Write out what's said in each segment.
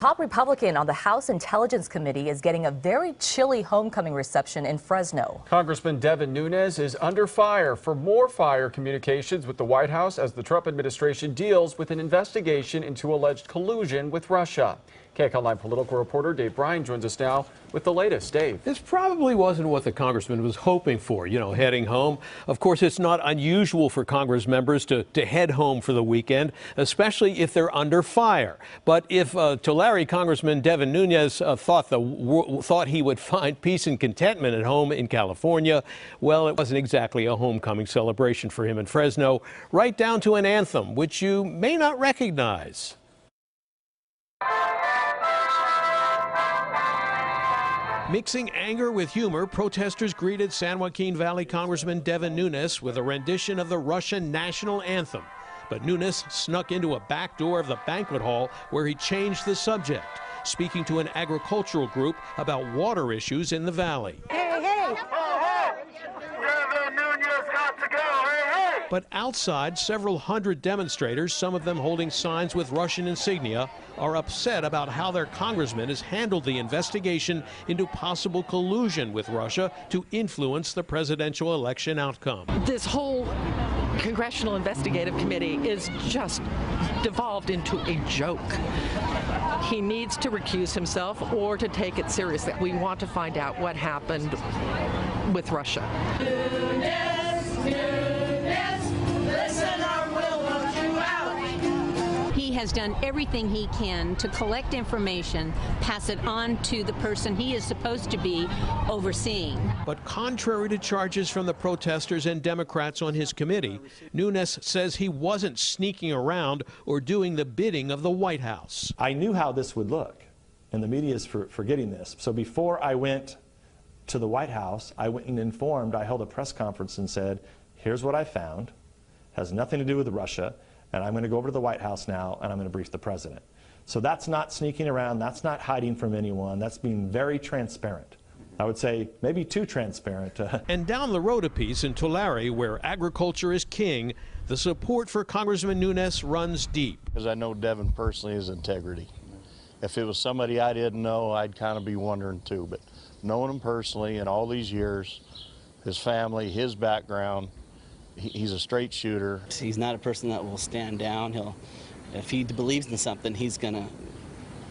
Top Republican on the House Intelligence Committee is getting a very chilly homecoming reception in Fresno. Congressman Devin Nunes is under fire for more fire communications with the White House as the Trump administration deals with an investigation into alleged collusion with Russia. KCAL 9 political reporter Bryan joins us now with the latest. Dave. This probably wasn't what the congressman was hoping for, heading home. Of course, it's not unusual for Congress members to head home for the weekend, especially if they're under fire. But if Tulare Congressman Devin Nunes thought he would find peace and contentment at home in California, well, it wasn't exactly a homecoming celebration for him in Fresno, right down to an anthem, which you may not recognize. Mixing anger with humor, protesters greeted San Joaquin Valley Congressman Devin Nunes with a rendition of the Russian national anthem. But Nunes snuck into a back door of the banquet hall where he changed the subject, speaking to an agricultural group about water issues in the valley. Hey, hey! Devin Nunes got to go! Hey, hey! But outside, several hundred demonstrators, some of them holding signs with Russian insignia, are upset about how their congressman has handled the investigation into possible collusion with Russia to influence the presidential election outcome. This whole Congressional Investigative Committee is just devolved into a joke. He needs to recuse himself or to take it seriously. We want to find out what happened with Russia. He has done everything he can to collect information, pass it on to the person he is supposed to be overseeing. But contrary to charges from the protesters and Democrats on his committee, Nunes says he wasn't sneaking around or doing the bidding of the White House. I knew how this would look, and the media is forgetting this. So before I went to the White House, I went and informed, I held a press conference and said, here's what I found, has nothing to do with Russia, and I'm going to go over to the White House now and I'm going to brief the president. So that's not sneaking around, that's not hiding from anyone, that's being very transparent. I would say maybe too transparent. And down the road a piece in Tulare, where agriculture is king, the support for Congressman Nunes runs deep. Because I know Devin personally has integrity. If it was somebody I didn't know, I'd kind of be wondering too. But knowing him personally in all these years, his family, his background, he's a straight shooter. He's not a person that will stand down. If he believes in something, he's gonna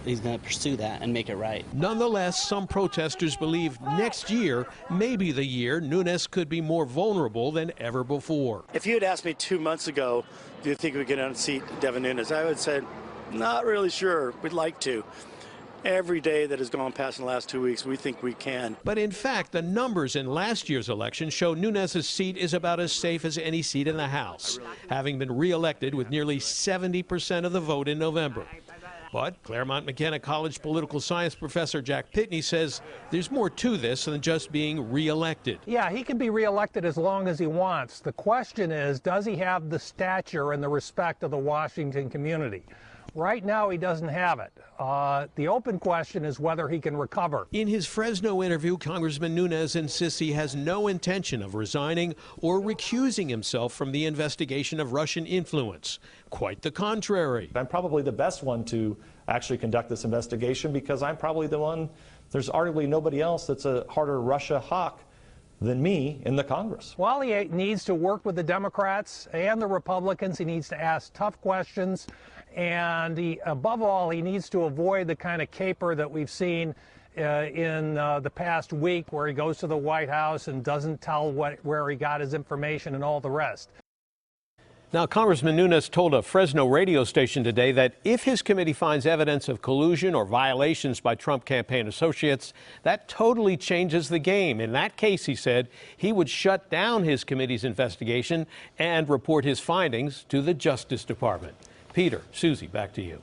pursue that and make it right. Nonetheless, some protesters believe next year may be the year Nunes could be more vulnerable than ever before. If you had asked me 2 months ago, do you think we could unseat Devin Nunes, I would say, not really sure. We'd like to. Every day that has gone past in the last 2 weeks, we think we can. But in fact, the numbers in last year's election show Nunes' seat is about as safe as any seat in the House, having been reelected with nearly 70% of the vote in November. But Claremont McKenna College political science professor Jack Pitney says there's more to this than just being reelected. Yeah, he can be reelected as long as he wants. The question is, does he have the stature and the respect of the Washington community? Right now, he doesn't have it. The open question is whether he can recover. In his Fresno interview, Congressman Nunes insists he has no intention of resigning or recusing himself from the investigation of Russian influence. Quite the contrary. I'm probably the best one to actually conduct this investigation because I'm probably the one, there's arguably nobody else that's a harder Russia hawk than me in the Congress. Well, he needs to work with the Democrats and the Republicans. He needs to ask tough questions. And above all, he needs to avoid the kind of caper that we've seen in the past week, where he goes to the White House and doesn't tell where he got his information and all the rest. Now, Congressman Nunes told a Fresno radio station today that if his committee finds evidence of collusion or violations by Trump campaign associates, that totally changes the game. In that case, he said, he would shut down his committee's investigation and report his findings to the Justice Department. Peter, Susie, back to you.